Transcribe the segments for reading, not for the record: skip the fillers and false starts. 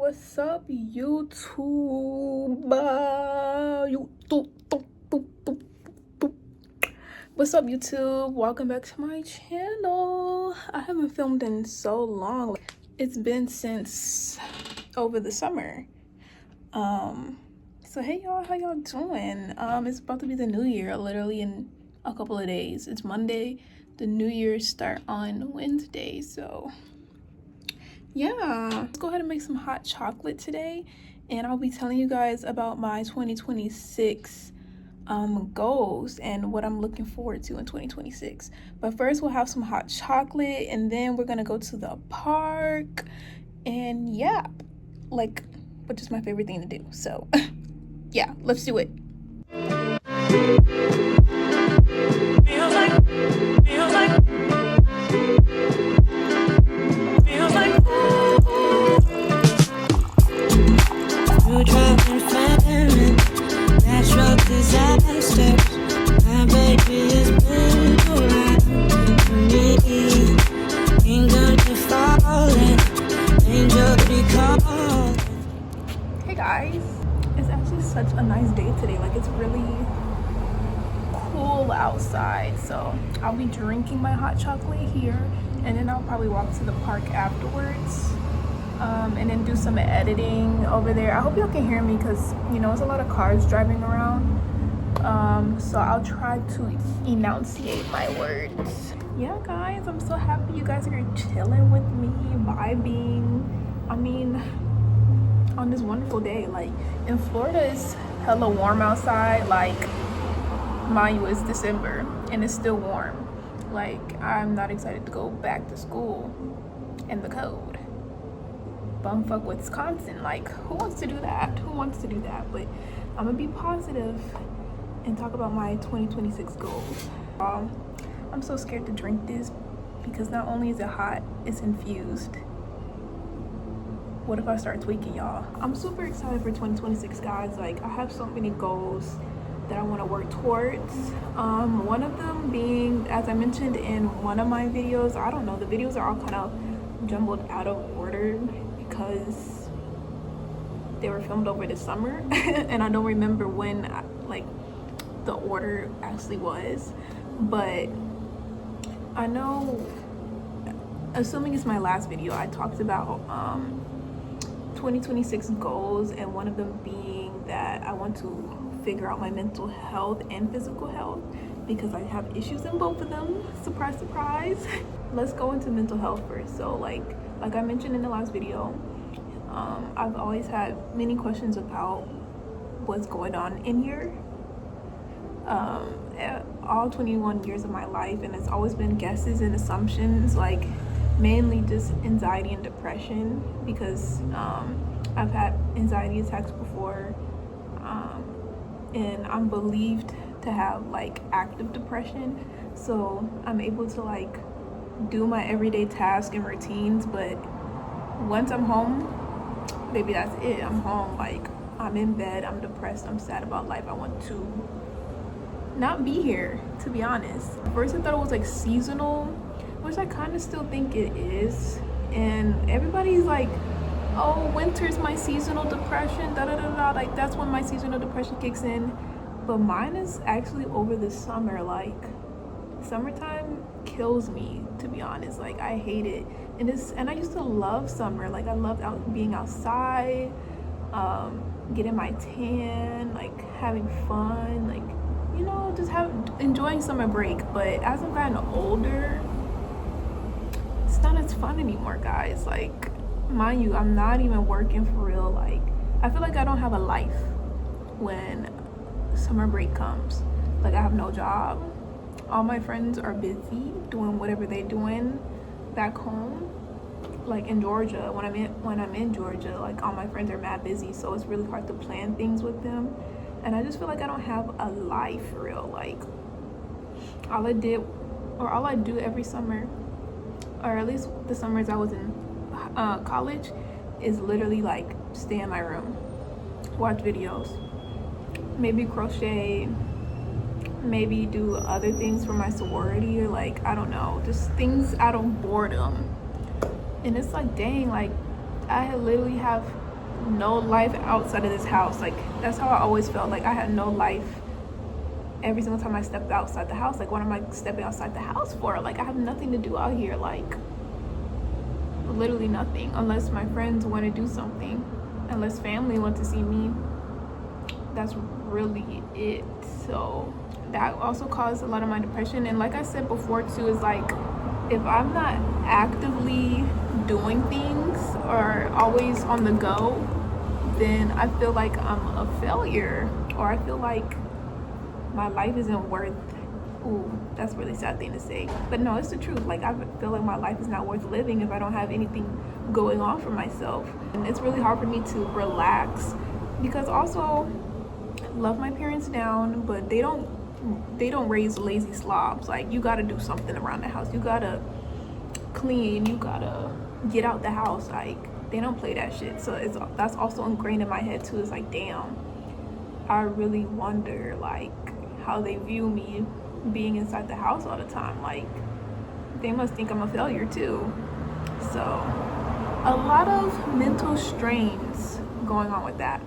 What's up, YouTube? What's up, YouTube? Welcome back to my channel. I haven't filmed in so long. It's been since over the summer. So hey y'all, how y'all doing? It's about to be the new year, literally in a couple of days. It's Monday. The new year start on Wednesday, so yeah, let's go ahead and make some hot chocolate today, and I'll be telling you guys about my 2026 goals and what I'm looking forward to in 2026. But first we'll have some hot chocolate, and then we're gonna go to the park, and yeah, like, which is my favorite thing to do. So yeah, let's do it. Natural disasters. My baby is built around me. Angel to falling, angel to calling. Hey guys, it's actually such a nice day today. Like, it's really cool outside, so I'll be drinking my hot chocolate here, and then I'll probably walk to the park afterwards, and then do some editing over there. I hope y'all can hear me because, you know, it's a lot of cars driving around, so I'll try to enunciate my words. Yeah guys, I'm so happy you guys are chilling with me, vibing. I mean, on this wonderful day. Like, in Florida, it's hella warm outside. Like, mind you, it's December and it's still warm. Like, I'm not excited to go back to school in the cold. Bumfuck Wisconsin. Like, who wants to do that? Who wants to do that? But I'm gonna be positive and talk about my 2026 goals. I'm so scared to drink this because not only is it hot, it's infused. What if I start tweaking, y'all? I'm super excited for 2026, guys. Like, I have so many goals that I want to work towards. One of them being, as I mentioned in one of my videos, I don't know, the videos are all kind of jumbled out of order because they were filmed over the summer and I don't remember when like the order actually was, but I know, assuming it's my last video, I talked about 2026 goals, and one of them being that I want to figure out my mental health and physical health because I have issues in both of them. Surprise, surprise. Let's go into mental health first. So like I mentioned in the last video, I've always had many questions about what's going on in here, all 21 years of my life, and it's always been guesses and assumptions, like mainly just anxiety and depression because I've had anxiety attacks before, and I'm believed to have like active depression, so I'm able to like do my everyday tasks and routines, but once I'm home, baby, that's it. I'm home, like I'm in bed, I'm depressed, I'm sad about life, I want to not be here, to be honest. First I thought it was like seasonal, which I kind of still think it is, and everybody's like, oh, winter's my seasonal depression, da da da da, like that's when my seasonal depression kicks in. But mine is actually over the summer. Like, summertime kills me, to be honest. Like, I hate it, and I used to love summer. Like, I loved being outside, getting my tan, like having fun, like, you know, just enjoying summer break. But as I've gotten older, it's not as fun anymore, guys. Like, mind you, I'm not even working for real. Like, I feel like I don't have a life when summer break comes. Like, I have no job. All my friends are busy doing whatever they're doing back home. Like in Georgia, when I'm in Georgia, like all my friends are mad busy, so it's really hard to plan things with them. And I just feel like I don't have a life for real. Like, all I do every summer, or at least the summers I was in college, is literally like stay in my room, watch videos, maybe crochet, maybe do other things for my sorority, or like, I don't know, just things out of boredom. And it's like, dang, like I literally have no life outside of this house. Like, that's how I always felt. Like, I had no life every single time I stepped outside the house. Like, what am I stepping outside the house for? Like, I have nothing to do out here. Like, literally nothing, unless my friends want to do something, unless family want to see me. That's really it. So that also caused a lot of my depression. And like I said before too, is like, if I'm not actively doing things or always on the go, then I feel like I'm a failure, or I feel like my life isn't worth. Ooh, that's a really sad thing to say, but no, it's the truth. Like, I feel like my life is not worth living if I don't have anything going on for myself. And it's really hard for me to relax, because also, love my parents down, but they don't raise lazy slobs. Like, you gotta do something around the house, you gotta clean, you gotta get out the house. Like, they don't play that shit. So that's also ingrained in my head too. It's like, damn, I really wonder like how they view me being inside the house all the time. Like, they must think I'm a failure too. So a lot of mental strains going on with that.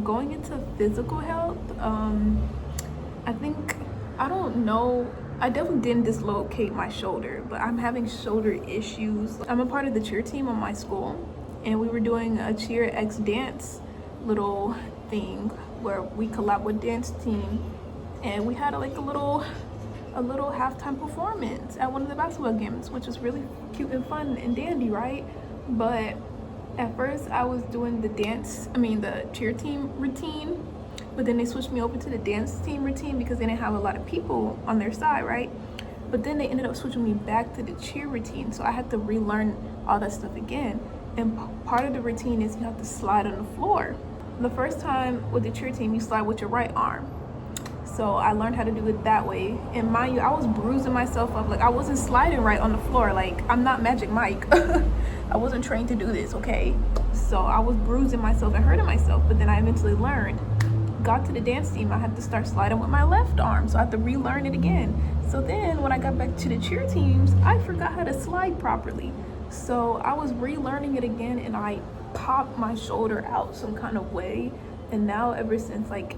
Going into physical health, I don't know, I definitely didn't dislocate my shoulder, but I'm having shoulder issues. I'm a part of the cheer team on my school, and we were doing a cheer X dance little thing where we collab with dance team, and we had like a little halftime performance at one of the basketball games, which was really cute and fun and dandy, right? But at first I was doing the cheer team routine, but then they switched me over to the dance team routine because they didn't have a lot of people on their side, right? But then they ended up switching me back to the cheer routine, so I had to relearn all that stuff again. And part of the routine is you have to slide on the floor. The first time with the cheer team, you slide with your right arm. So I learned how to do it that way. And mind you, I was bruising myself up. Like, I wasn't sliding right on the floor. Like, I'm not Magic Mike. I wasn't trained to do this, okay? So I was bruising myself and hurting myself. But then I eventually learned. Got to the dance team, I had to start sliding with my left arm. So I had to relearn it again. So then when I got back to the cheer teams, I forgot how to slide properly. So I was relearning it again, and I popped my shoulder out some kind of way. And now ever since, like,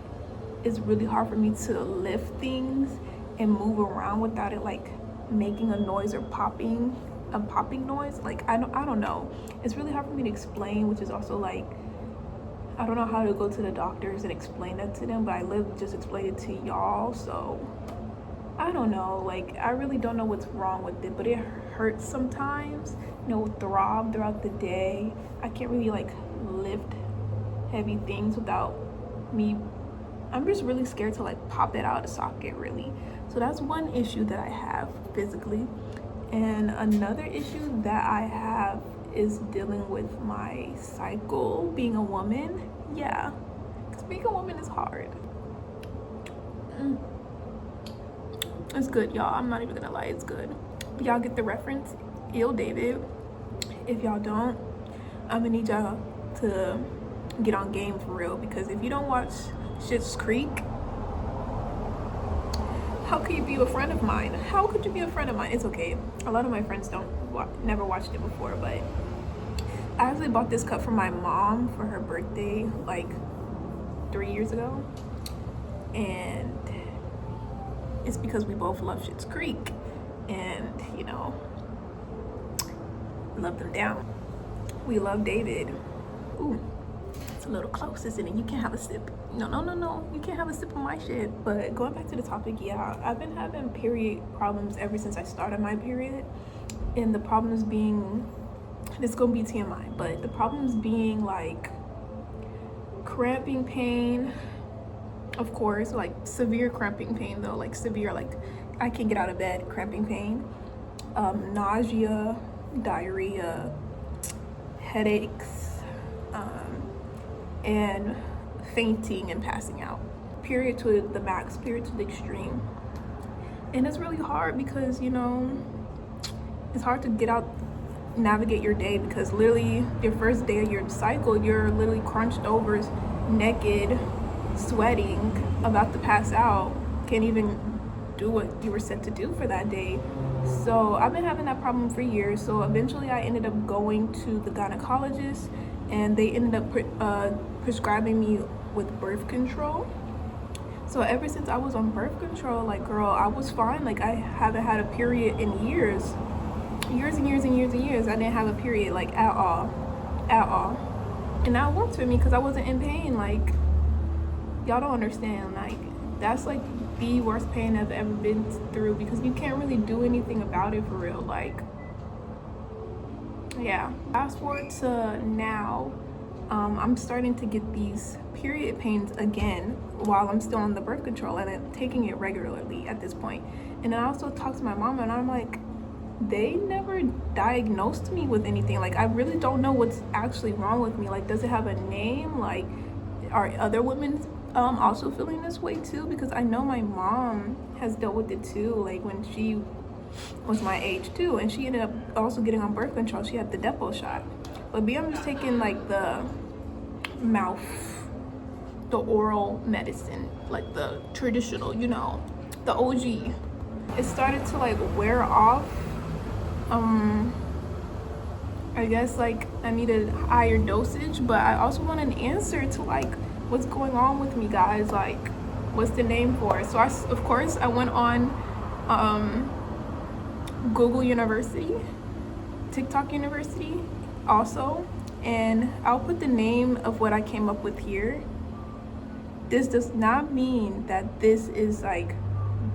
it's really hard for me to lift things and move around without it like making a noise or popping noise. Like, I don't know. It's really hard for me to explain, which is also like, I don't know how to go to the doctors and explain that to them, but I just explained it to y'all. So I don't know, like, I really don't know what's wrong with it, but it hurts sometimes, throb throughout the day. I can't really like lift heavy things without me. I'm just really scared to like pop it out of socket, really. So that's one issue that I have physically. And another issue that I have is dealing with my cycle, being a woman. Yeah, because being a woman is hard. It's good, y'all. I'm not even gonna lie, it's good. But y'all get the reference, Ill David. If y'all don't, I'm gonna need y'all to get on game for real, because if you don't watch Schitt's Creek, how could you be a friend of mine? How could you be a friend of mine? It's okay. A lot of my friends never watched it before, but I actually bought this cup for my mom for her birthday like 3 years ago, and it's because we both love Schitt's Creek, and love them down. We love David. Ooh, it's a little close, isn't it? You can't have a sip. No, you can't have a sip of my shit. But going back to the topic, yeah, I've been having period problems ever since I started my period. And the problems being, it's gonna be TMI, but the problems being like cramping pain, of course, like severe cramping pain though, like severe, like I can't get out of bed, cramping pain, nausea, diarrhea, headaches, and fainting and passing out. Period to the max, period to the extreme. And it's really hard because it's hard to get out, navigate your day, because literally your first day of your cycle, you're literally crunched over, naked, sweating, about to pass out, can't even do what you were set to do for that day. So I've been having that problem for years. So eventually I ended up going to the gynecologist, and they ended up prescribing me with birth control. So ever since I was on birth control, like, girl, I was fine. Like, I haven't had a period in years and years. I didn't have a period, like, at all. And that worked for me because I wasn't in pain. Like, y'all don't understand. Like, that's like the worst pain I've ever been through, because you can't really do anything about it for real. Like, yeah. Fast forward to now, I'm starting to get these period pains again while I'm still on the birth control, and I'm taking it regularly at this point. And I also talked to my mom, and I'm like, they never diagnosed me with anything. Like, I really don't know what's actually wrong with me. Like, does it have a name? Like, are other women also feeling this way too? Because I know my mom has dealt with it too, like when she was my age too, and she ended up also getting on birth control. She had the Depo shot. But I'm just taking like the oral medicine, like the traditional, you know, the OG. It started to like wear off. I guess like I needed higher dosage, but I also want an answer to like what's going on with me, guys. Like, what's the name for it? So of course I went on Google University, TikTok University also, and I'll put the name of what I came up with here. This does not mean that this is like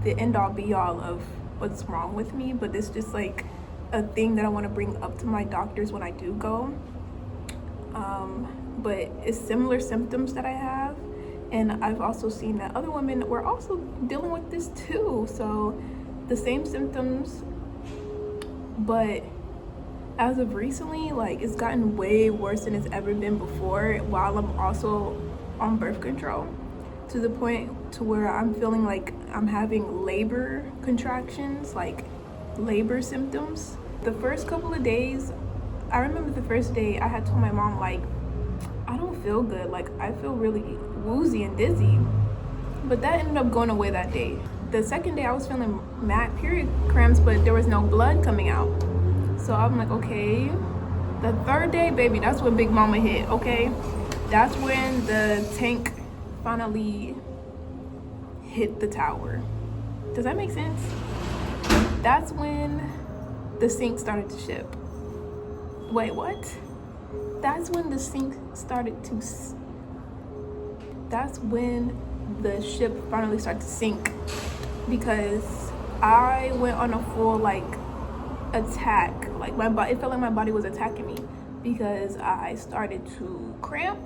the end all be all of what's wrong with me, but it's just like a thing that I want to bring up to my doctors when I do go. But it's similar symptoms that I have, and I've also seen that other women were also dealing with this too. So the same symptoms, but as of recently, like, it's gotten way worse than it's ever been before while I'm also on birth control, to the point to where I'm feeling like I'm having labor contractions, like labor symptoms. The first couple of days, I remember the first day I had told my mom, like, I don't feel good, like I feel really woozy and dizzy, but that ended up going away that day. The second day I was feeling mad period cramps, but there was no blood coming out. So I'm like, okay. The third day, baby, that's when Big Mama hit, okay? That's when the tank finally hit the tower. Does that make sense? That's when the sink started to ship. Wait, what? That's when the sink started to... That's when the ship finally started to sink, because I went on a full, like, attack. Like, my body, it felt like my body was attacking me, because I started to cramp.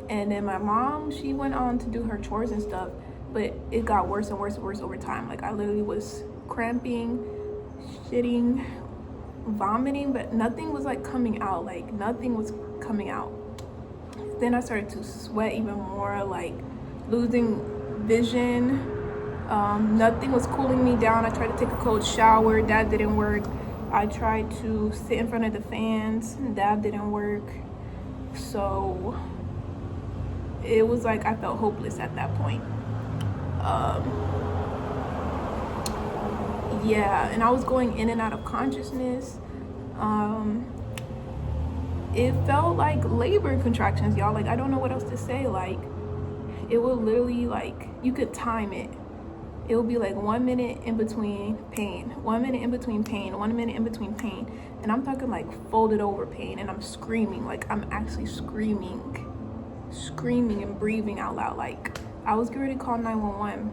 And then my mom, she went on to do her chores and stuff, but it got worse and worse and worse over time. Like, I literally was cramping, shitting, vomiting, but nothing was like coming out. Like, nothing was coming out. Then I started to sweat even more, like losing vision. Nothing was cooling me down. I tried to take a cold shower, that didn't work. I tried to sit in front of the fans, that didn't work. So it was like I felt hopeless at that point. Yeah, and I was going in and out of consciousness. It felt like labor contractions, y'all. Like, I don't know what else to say. Like, it would literally, like, you could time it. It would be like 1 minute in between pain, 1 minute in between pain, 1 minute in between pain. And I'm talking like folded over pain, and I'm screaming. Like, I'm actually screaming and breathing out loud. Like, I was getting ready to call 911,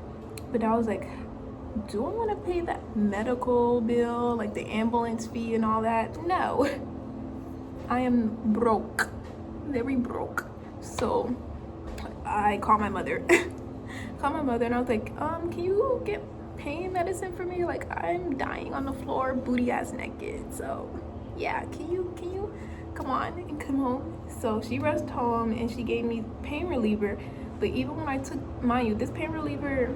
but I was like, do I want to pay that medical bill, like the ambulance fee and all that? No. I am broke, very broke. So I called my mother. And I was like, can you get pain medicine for me? Like, I'm dying on the floor, booty ass naked. So yeah, can you come on and come home? So she rushed home and she gave me pain reliever. But even when I took, mind you, this pain reliever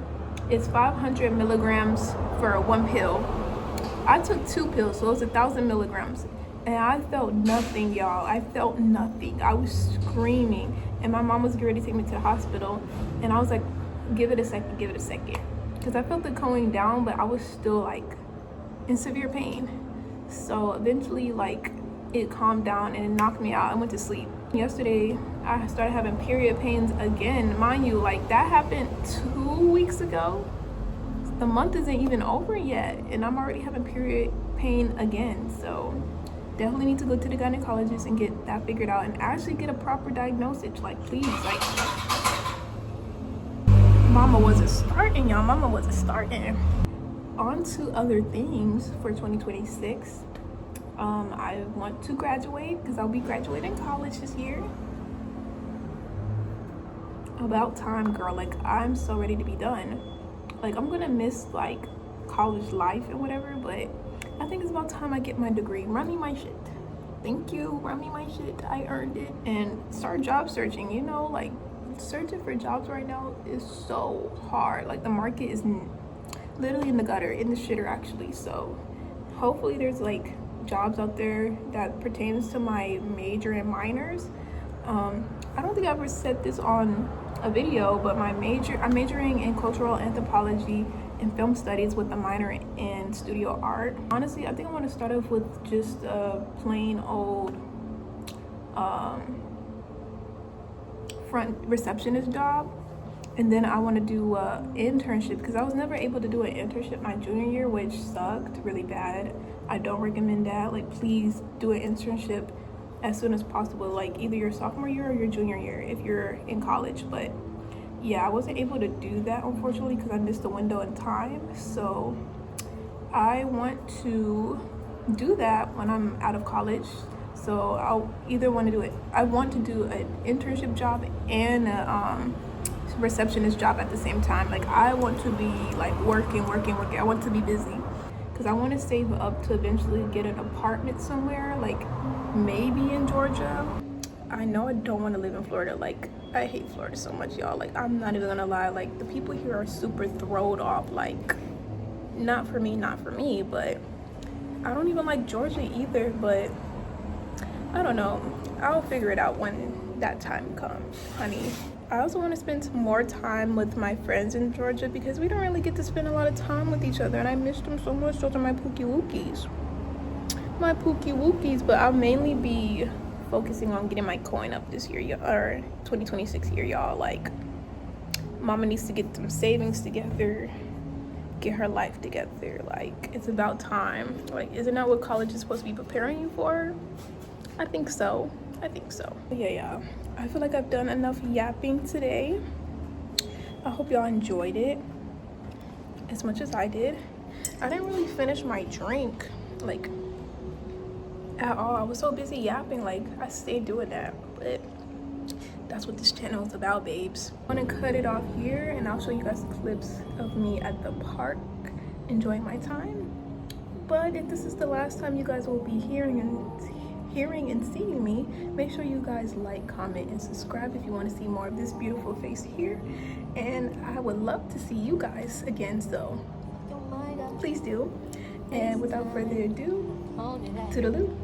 is 500 milligrams for one pill. I took 2 pills, so it was 1,000 milligrams. And I felt nothing, y'all. I felt nothing. I was screaming. And my mom was getting ready to take me to the hospital. And I was like, give it a second. Because I felt it going down, but I was still like in severe pain. So eventually, like, it calmed down and it knocked me out. I went to sleep. Yesterday, I started having period pains again. Mind you, like that happened 2 weeks ago. The month isn't even over yet, and I'm already having period pain again. So definitely need to go to the gynecologist and get that figured out and actually get a proper diagnosis. Like, please, like, mama wasn't starting, y'all. Mama wasn't starting. On to other things for 2026. I want to graduate because I'll be graduating college this year. About time, girl. Like, I'm so ready to be done. Like, I'm gonna miss like college life and whatever, but I think it's about time I get my degree. Run me my shit. Thank you. Run me my shit. I earned it. And start job searching. You know, like searching for jobs right now is so hard. Like the market is literally in the gutter, in the shitter actually. So hopefully there's like jobs out there that pertains to my major and minors. I don't think I ever said this on a video, but I'm majoring in cultural anthropology and film studies with a minor in studio art. Honestly, I think I want to start off with just a plain old front receptionist job, and then I want to do an internship because I was never able to do an internship my junior year, which sucked really bad. I don't recommend that. Like, please do an internship as soon as possible, like either your sophomore year or your junior year if you're in college. But yeah, I wasn't able to do that unfortunately because I missed the window in time. So I want to do that when I'm out of college. So I'll either want to do it. I want to do an internship job and a receptionist job at the same time. Like, I want to be like working. I want to be busy because I want to save up to eventually get an apartment somewhere, like maybe in Georgia. I know I don't want to live in Florida. Like, I hate Florida so much, y'all. Like, I'm not even gonna lie. Like, the people here are super throwed off. Like, not for me, but I don't even like Georgia either. But I don't know. I'll figure it out when that time comes, honey. I also want to spend some more time with my friends in Georgia because we don't really get to spend a lot of time with each other, and I missed them so much. Those are my pookie wookies. But I'll mainly be focusing on getting my coin up this year, or 2026 year, y'all. Like, mama needs to get some savings together, get her life together. Like, it's about time. Like, isn't that what college is supposed to be preparing you for? I think so. But yeah, I feel like I've done enough yapping today. I hope y'all enjoyed it as much as I did. I didn't really finish my drink, like, at all. I was so busy yapping. Like, I stayed doing that, but that's what this channel is about, babes. I'm gonna cut it off here and I'll show you guys clips of me at the park enjoying my time. But if this is the last time you guys will be hearing and seeing me, make sure you guys like, comment, and subscribe if you want to see more of this beautiful face here. And I would love to see you guys again, so please do. And without further ado, toodaloo.